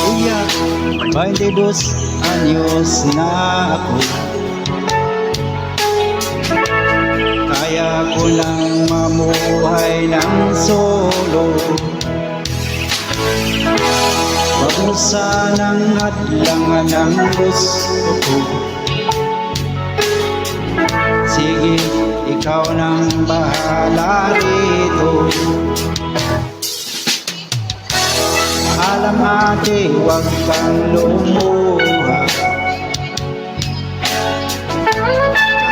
Kuya, 22 anyos na ako. Kaya ko lang mamuhay ng solo. Wag mo sanang hadlangan ang gusto ko. Sige, ikaw nang bahala rito. Alam ate, huwag kang lumuha.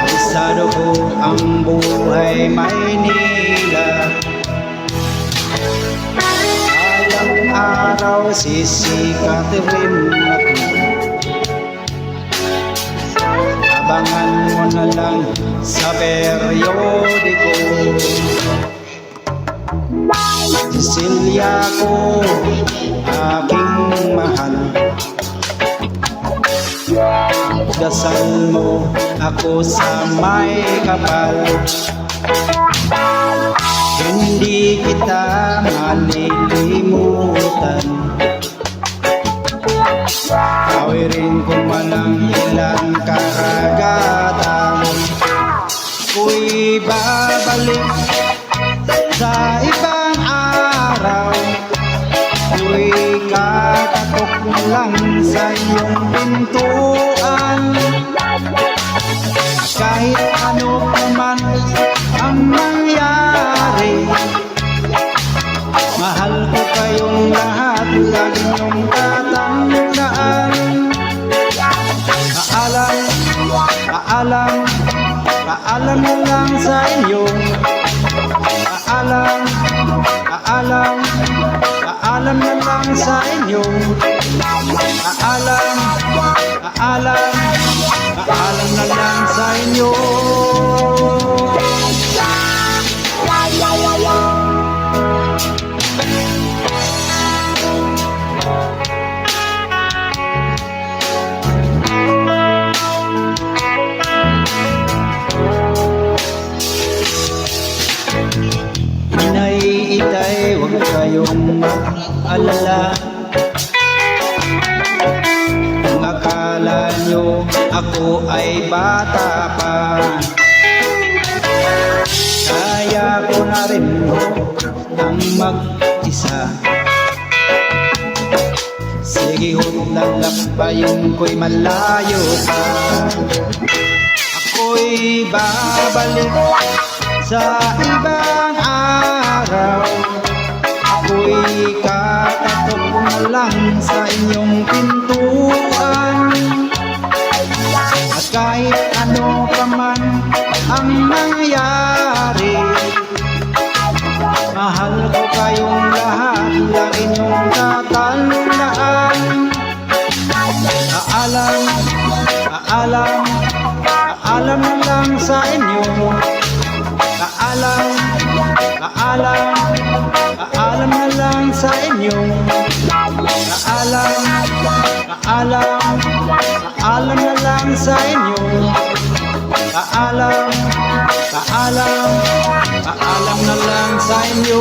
Kabisado ko ang buhay Maynila. Alang araw sisikat rin ako. Abangan mo na lang sa periodiko. Cecilia ko, aking mahal, dasal mo ako sa may kapal. Hindi kita malilimutan. Tawirin ko man ang ilang karagatan. Ako'y babalik sa ibang araw. Ako'y kakatok lang sa iyong pintuan. Kahit ano pa man ang mangyari, mahal ko kayong lahat, lagi niyong tatandaan. Paalam, paalam na lang sa inyo. Paalam na lang sa inyo. Paalam na lang sa inyo. Itay, huwag kayong mag-alala. Kung akala nyo ako ay bata pa, kaya ko na rin ang mag-isa. Sige ho't lalakbayin ko'y malayo pa. Ako'y babalik sa ibang araw. Ako'y kakatok na lang sa inyong pintuan. At kahit ano pa man ang mangyari, mahal ko kayong lahat, lagi niyong tatandaan. Paalam na lang sa inyo. Paalam na lang sa inyo. Paalam na lang sa inyo. Paalam na lang sa inyo.